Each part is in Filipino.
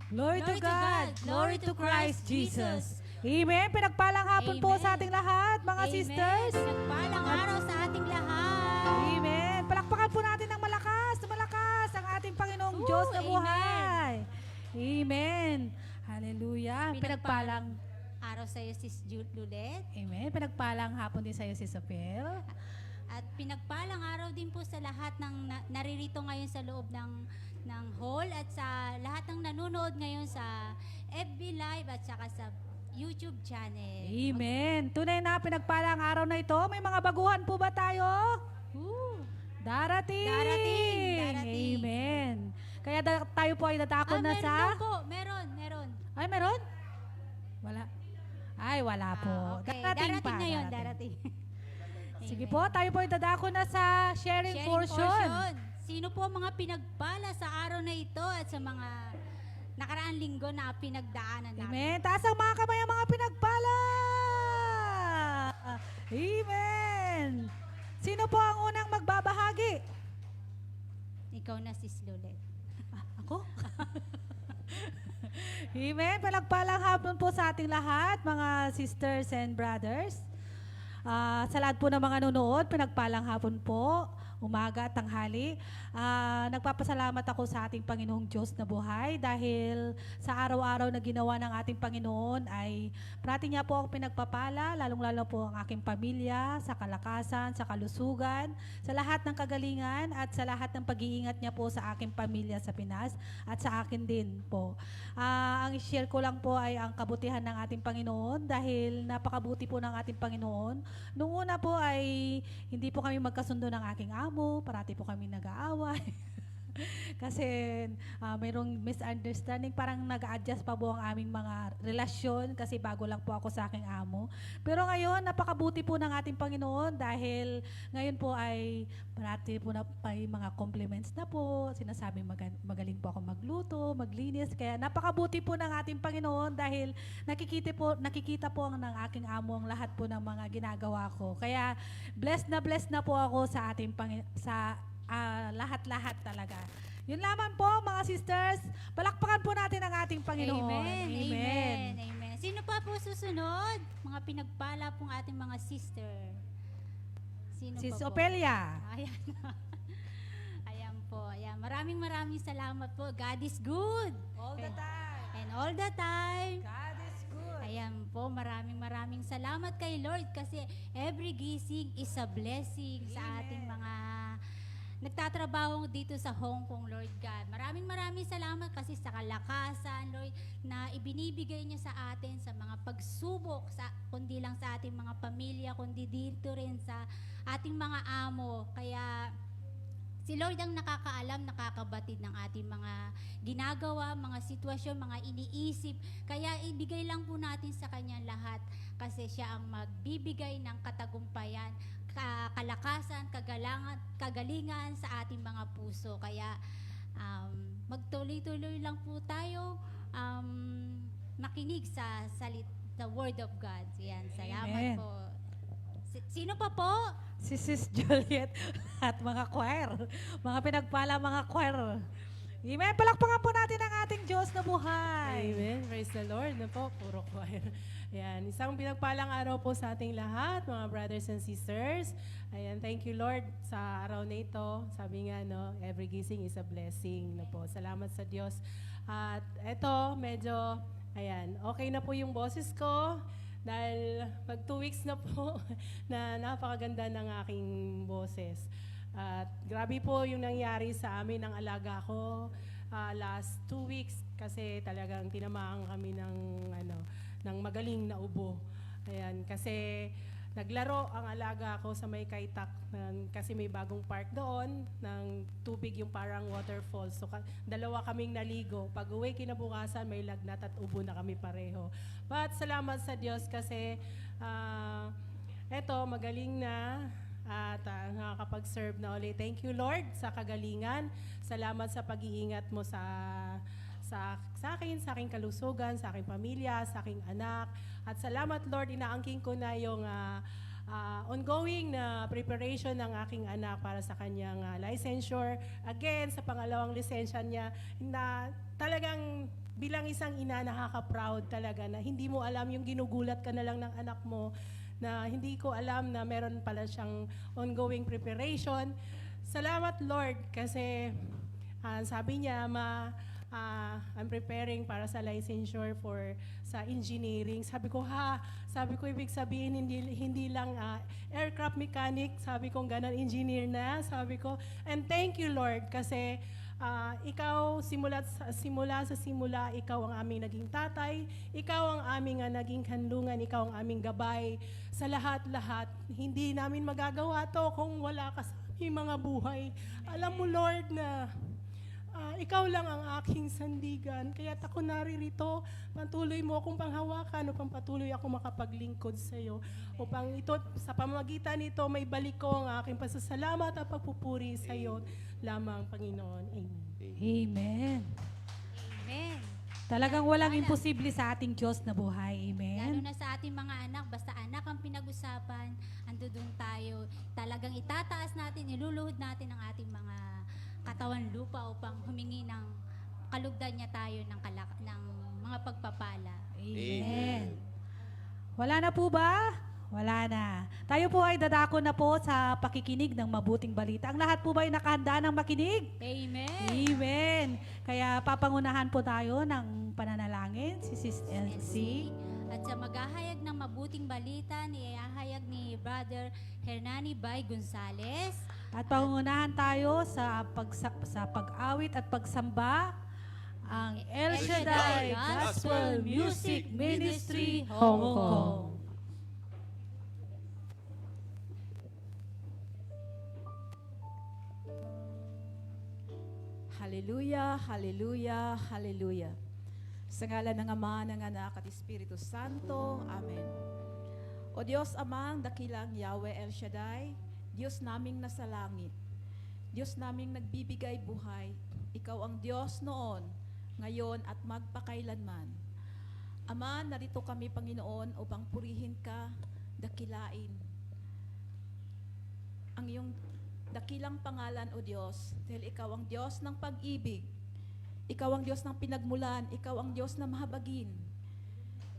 Glory to God. Glory to Christ Jesus. Amen. Pinagpalang hapon po Amen. sa ating lahat, mga Amen. sisters. Nagpalang araw sa ating lahat. Amen. Palakpakan po natin ng malakas na malakas ang ating Panginoong Ooh, Diyos na amen. buhay. Amen. Hallelujah. Pinagpalang. Araw sa iyo, Sis Lulet. Amen. Pinagpalang hapon din sa iyo, si Sopel. At pinagpalang araw din po sa lahat ng naririto ngayon sa loob ng hall at sa lahat ng nanonood ngayon sa FB Live at saka sa YouTube channel. Amen. Tunay na pinagpalang araw na ito. May mga baguhan po ba tayo? Ooh. Darating. Darating. Amen. Kaya tayo po ay dadako na meron sa... daw po. Meron. Ay, meron? Wala. Ay, wala po. Okay. Darating pa. na yun, darating. Sige Amen. po, tayo po ay dadako na sa sharing portion. Sino po ang mga pinagpala sa araw na ito at sa mga nakaraang linggo na pinagdaanan natin? Amen. Taas ang mga kamay ang mga pinagpala. Amen. Sino po ang unang magbabahagi? Ikaw na, Sis Lulet. Ako? Amen. Palagpalang hapon po sa ating lahat, mga sisters and brothers. Sa lahat po ng mga nanonood, pinagpalang hapon po, umaga at tanghali. Nagpapasalamat ako sa ating Panginoong Diyos na buhay dahil sa araw-araw na ginawa ng ating Panginoon ay parati niya po ang pinagpapala, lalong-lalo po ang aking pamilya, sa kalakasan, sa kalusugan, sa lahat ng kagalingan at sa lahat ng pag-iingat niya po sa aking pamilya sa Pinas at sa akin din po. Ang i-share ko lang po ay ang kabutihan ng ating Panginoon dahil napakabuti po ng ating Panginoon. Nung una po ay hindi po kami magkasundo ng aking amo, parati po kami nag-aaway. Kasi mayroong misunderstanding, parang nag-adjust pa po ang aming mga relasyon kasi bago lang po ako sa aking amo. Pero ngayon, napakabuti po ng ating Panginoon dahil ngayon po ay parati po na may mga compliments na po, sinasabi magaling po ako magluto, maglinis, kaya napakabuti po ng ating Panginoon dahil nakikita po ng aking amo ang lahat po ng mga ginagawa ko. Kaya blessed na po ako sa ating lahat-lahat talaga. Yun lamang po, mga sisters. Palakpakan po natin ang ating Panginoon. Amen. Sino pa po susunod? Mga pinagpala pong ating mga sister. Sino Sis pa po? Opelia. Ayan. Ayan po. Ayan. Maraming salamat po. God is good. All the time. And all the time. God is good. Ayan po, maraming salamat kay Lord kasi every gising is a blessing sa ating mga nagtatrabaho dito sa Hong Kong, Lord God. Maraming salamat kasi sa kalakasan, Lord, na ibinibigay niya sa atin sa mga pagsubok, kundi lang sa ating mga pamilya, kundi dito rin sa ating mga amo. Kaya si Lord ang nakakaalam, nakakabatid ng ating mga ginagawa, mga sitwasyon, mga iniisip. Kaya ibigay lang po natin sa Kanya lahat kasi Siya ang magbibigay ng katagumpayan, kalakasan, kagalingan sa ating mga puso. Kaya magtuloy-tuloy lang po tayo makinig sa the Word of God. Yan, salamat Amen. po. Sino pa po? Si Sis Juliet at mga choir. Mga pinagpala mga choir. Amen. Palakpakan po natin ang ating Diyos na buhay. Amen. Praise the Lord na po. Puro choir. Ayan. Isang pinagpalang araw po sa ating lahat, mga brothers and sisters. Ayan. Thank you, Lord, sa araw na ito. Sabi nga, no, every gising is a blessing na po. Salamat sa Diyos. At eto, medyo, ayan, okay na po yung boses ko. Dahil mag 2 weeks na po na napakaganda ng aking boses. At grabe po yung nangyari sa amin ng alaga ko last 2 weeks kasi talagang tinamaan kami ng magaling na ubo. Ayan, kasi naglaro ang alaga ko sa may Kaitak kasi may bagong park doon ng tubig yung parang waterfall. So dalawa kaming naligo. Pag uwi kinabukasan may lagnat at ubo na kami pareho. But salamat sa Diyos kasi eto magaling na at nakakapag-serve na ulit. Thank you, Lord, sa kagalingan. Salamat sa pag-iingat mo sa akin, sa aking kalusugan, sa aking pamilya, sa aking anak. At salamat, Lord, inaangking ko na yung ongoing na preparation ng aking anak para sa kanyang licensure. Again, sa pangalawang lisensya niya, na talagang bilang isang ina, nakaka-proud talaga na hindi mo alam yung ginugulat ka na lang ng anak mo, na hindi ko alam na meron pala siyang ongoing preparation. Salamat Lord kasi sabi niya, I'm preparing para sa licensure sa engineering. Sabi ko ibig sabihin hindi lang aircraft mechanic, sabi ko ganon, engineer na, sabi ko. And thank you Lord kasi ikaw simula sa simula, ikaw ang aming naging tatay, ikaw ang aming naging kanlungan, ikaw ang aming gabay sa lahat-lahat. Hindi namin magagawa to kung wala ka sa aming mga buhay. Alam mo Lord na ikaw lang ang aking sandigan, kaya't ako naririto, patuloy mo akong panghawakan upang patuloy ako makapaglingkod sa iyo. Upang ito, sa pamamagitan nito, may balik ko ang aking pasasalamat at pagpupuri sa iyo lamang, Panginoon. Amen. Amen. Amen. Talagang walang imposible sa ating Diyos na buhay. Lalo Amen. na sa ating mga anak, basta anak ang pinag-usapan, andudong tayo. Talagang itataas natin, iluluhod natin ang ating mga katawan lupa upang humingi ng kalugdan niya tayo ng mga pagpapala. Amen. Wala na po ba? Wala na. Tayo po ay dadako na po sa pakikinig ng mabuting balita. Ang lahat po ba ay nakahanda ng makinig? Amen. Amen. Kaya papangunahan po tayo ng pananalangin, si Sis Elsie. At sa maghahayag ng mabuting balita, niyahayag ni Brother Hernani Bay Gonzales. At pangunahan tayo sa pag-awit at pagsamba ang El Shaddai Gospel Music Ministry Hong Kong. Hallelujah, hallelujah, hallelujah. Sa ngalan ng Ama, ng Anak at Espiritu Santo. Amen. O Diyos Amang, dakilang Yahweh El Shaddai, Diyos naming nasa langit, Diyos naming nagbibigay buhay, Ikaw ang Diyos noon, ngayon at magpakailanman. Ama, narito kami Panginoon upang purihin Ka, dakilain ang iyong dakilang pangalan o Diyos, dahil Ikaw ang Diyos ng pag-ibig, Ikaw ang Diyos ng pinagmulan, Ikaw ang Diyos na mahabagin,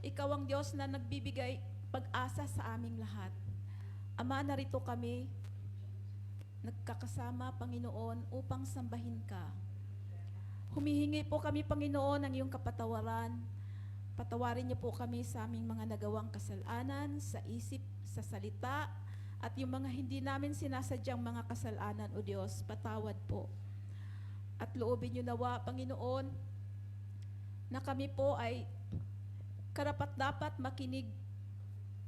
Ikaw ang Diyos na nagbibigay pag-asa sa aming lahat. Ama, narito kami, nagkakasama, Panginoon, upang sambahin Ka. Humihingi po kami, Panginoon, ng iyong kapatawaran. Patawarin niyo po kami sa aming mga nagawang kasalanan, sa isip, sa salita, at yung mga hindi namin sinasadyang mga kasalanan, o Diyos, patawad po. At loobin niyo nawa, Panginoon, na kami po ay karapat-dapat makinig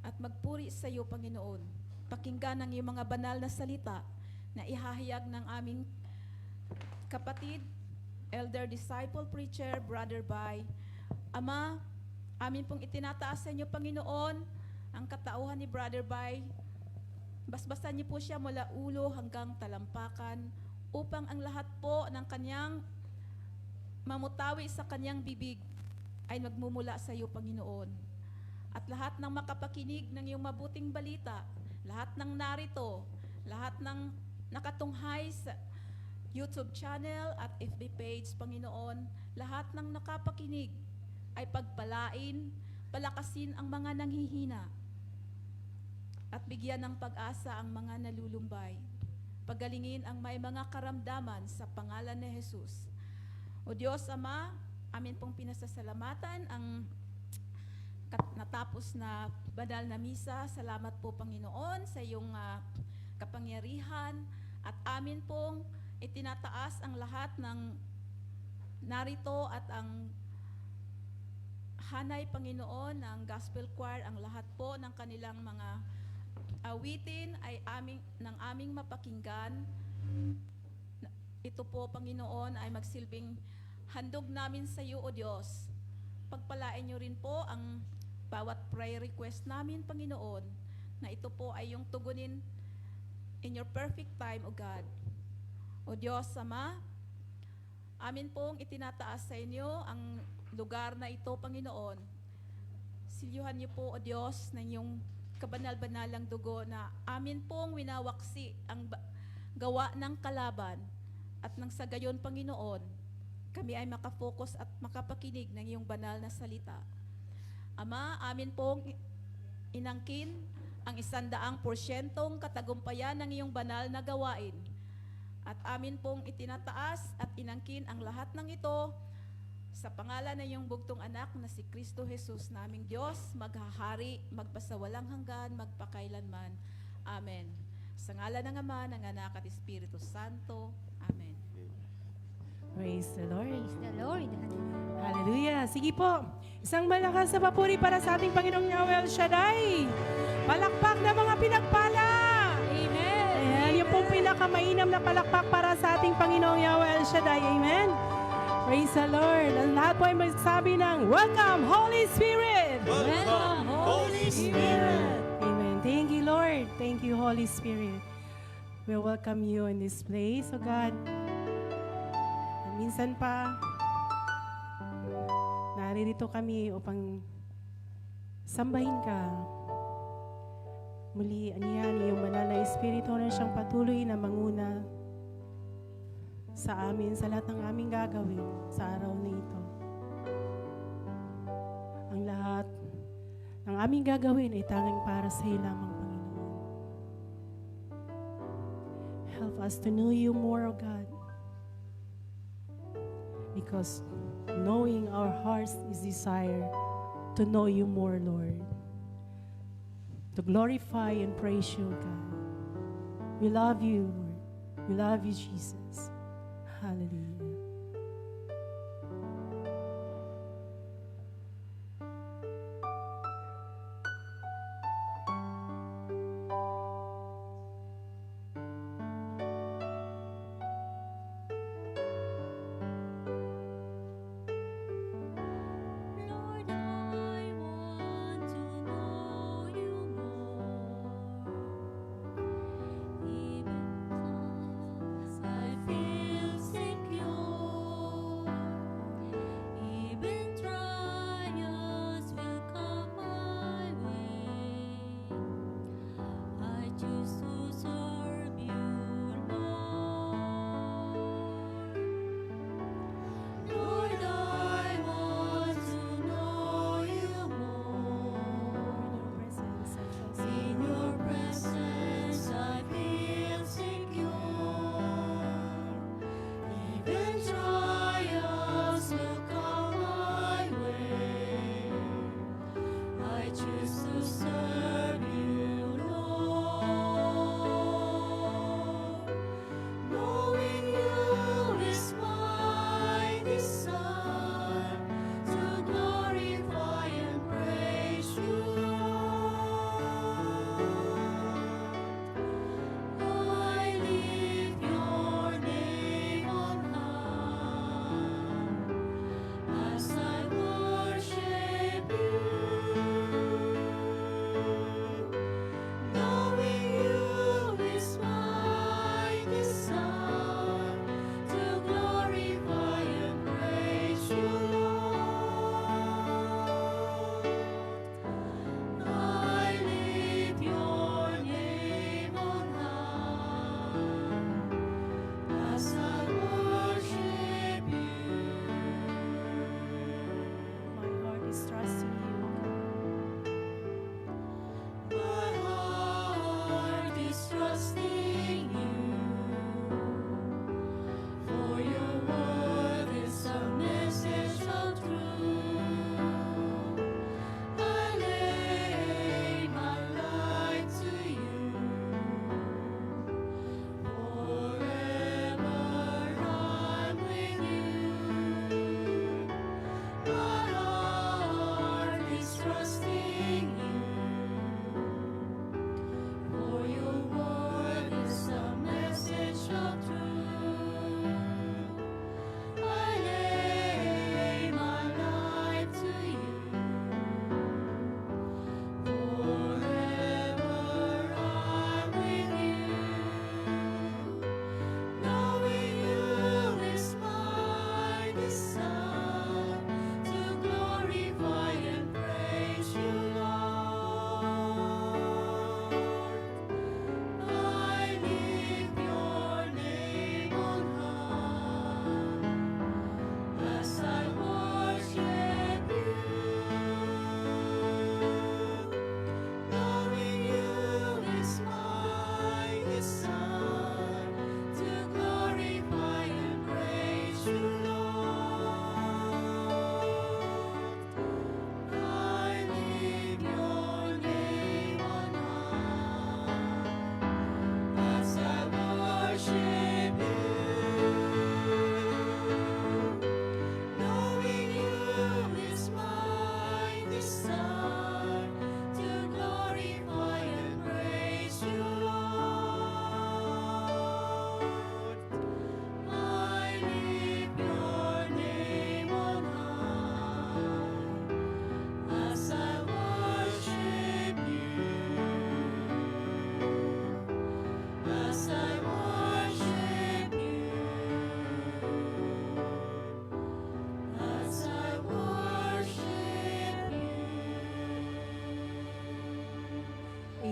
at magpuri sa iyo, Panginoon. Pakinggan ang iyong mga banal na salita na ihahayag ng aming kapatid, elder disciple preacher, Brother Bay. Ama, amin pong itinataas sa inyo, Panginoon, ang katauhan ni Brother Bay. Basbasan niyo po siya mula ulo hanggang talampakan upang ang lahat po ng kanyang mamutawi sa kanyang bibig ay magmumula sa iyo, Panginoon. At lahat ng makapakinig ng iyong mabuting balita, lahat ng narito, lahat ng nakatunghay sa YouTube channel at FB page, Panginoon, lahat ng nakapakinig ay pagpalain, palakasin ang mga nanghihina, at bigyan ng pag-asa ang mga nalulumbay. Pagalingin ang may mga karamdaman sa pangalan ni Jesus. O Diyos Ama, amin pong pinasasalamatan ang natapos na banal na misa. Salamat po, Panginoon, sa iyong kapangyarihan, at amin pong itinataas ang lahat ng narito at ang hanay, Panginoon, ng gospel choir, ang lahat po ng kanilang mga awitin ay ng aming mapakinggan. Ito po, Panginoon, ay magsilbing handog namin sa iyo, O Diyos. Pagpalain niyo rin po ang bawat prayer request namin, Panginoon, na ito po ay yung tugunin in your perfect time, O God. O Diyos, Ama, amin pong itinataas sa inyo ang lugar na ito, Panginoon. Silyuhan niyo po, O Diyos, ng iyong kabanal-banalang dugo na amin pong winawaksi ang gawa ng kalaban, at nang sa gayon, Panginoon, kami ay makafocus at makapakinig ng iyong banal na salita. Ama, amin pong inangkin ang 100% katagumpayan ng iyong banal na gawain. At amin pong itinataas at inangkin ang lahat ng ito sa pangalan ng iyong bugtong anak na si Kristo Jesus, naming Diyos, maghahari, magpasawalang hanggan, magpakailanman. Amen. Sa ngalan ng Ama, ng Anak at Espiritu Santo. Amen. Praise the Lord. Praise the Lord. Hallelujah. Sige po. Isang malakas na papuri para sa ating Panginoong Yahweh El Shaddai. Palakpak na mga pinagpala. Amen. Ayan, yung pong pinakamainam na palakpak para sa ating Panginoong Yahweh El Shaddai. Amen. Praise the Lord. Ang lahat po ay magsabi ng Welcome, Holy Spirit. Welcome, Holy Spirit. Amen. Thank you, Lord. Thank you, Holy Spirit. We welcome you in this place, O God. At minsan pa, naririto kami upang sambahin ka. Muli, aniyan, iyong banal na Espiritu na siyang patuloy na manguna sa amin, sa lahat ng aming gagawin sa araw na ito. Ang lahat ng aming gagawin ay tanging para sa iyo lamang, Panginoon. Help us to know you more, O God. Because knowing our hearts is desire to know you more, Lord. To glorify and praise you, God. We love you, Lord. We love you, Jesus. Hallelujah. Lord, I want to know you more. Even times I feel secure.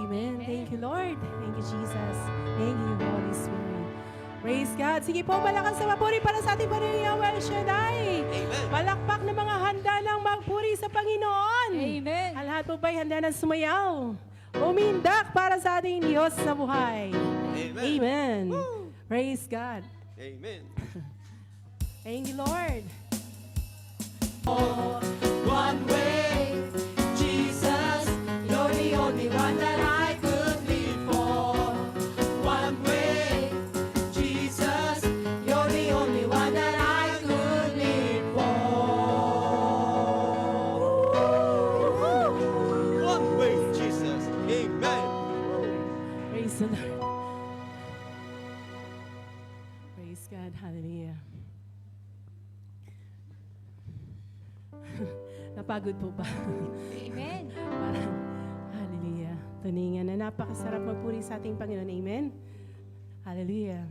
Amen. Thank you, Lord. Thank you, Jesus. Thank you, Holy Spirit. Praise God. Sige po, malakas sa mapuri para sa ating Panginoon El Shaddai. Amen. Palakpak na mga handa ng magpuri sa Panginoon. Amen. Ang lahat po ba'y handa ng sumayaw? Umindak para sa ating Diyos sa buhay. Amen. Amen. Praise God. Amen. Thank you, Lord. One way, Jesus, you're the only one that I could live for. One way, Jesus, you're the only one that I could live for. One way, Jesus. Amen. Praise the Lord. Praise God. Hallelujah. Napagod po ba? Amen. Parang, hallelujah. Tuningan na napakasarap magpuri sa ating Panginoon. Amen. Hallelujah.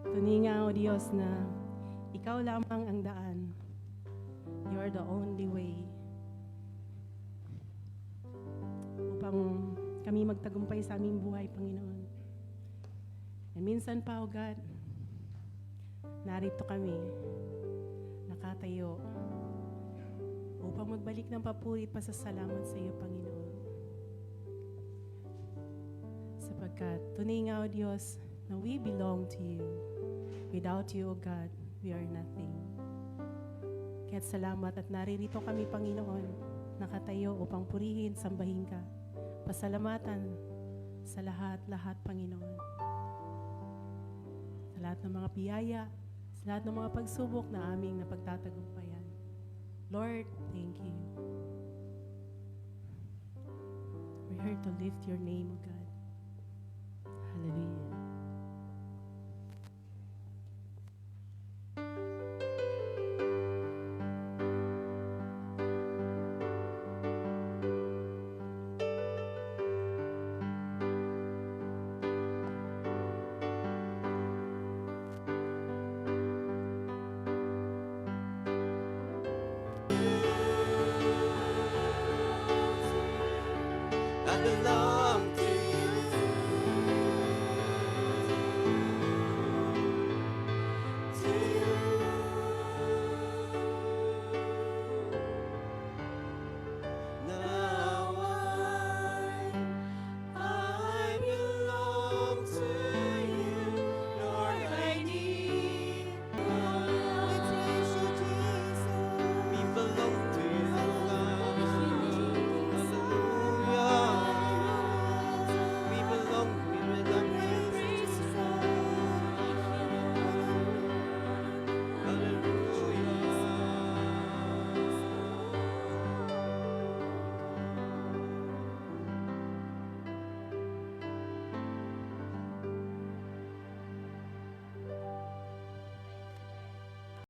Tuningan, O Diyos, na Ikaw lamang ang daan. You are the only way. Upang kami magtagumpay sa aming buhay, Panginoon. And minsan pa, O God, narito kami, nakatayo, upang magbalik ng papuri at pasasalamat sa iyo, Panginoon. Sapagkat tunay nga, O Diyos, na we belong to you. Without you, O God, we are nothing. Kaya't salamat at naririto kami, Panginoon, nakatayo upang purihin, sambahin ka. Pasalamatan sa lahat-lahat, Panginoon. Sa lahat ng mga biyaya, sa lahat ng mga pagsubok na aming napagtatagumpayan. Lord, thank you. We're here to lift your name, O God. Hallelujah. I belong to you.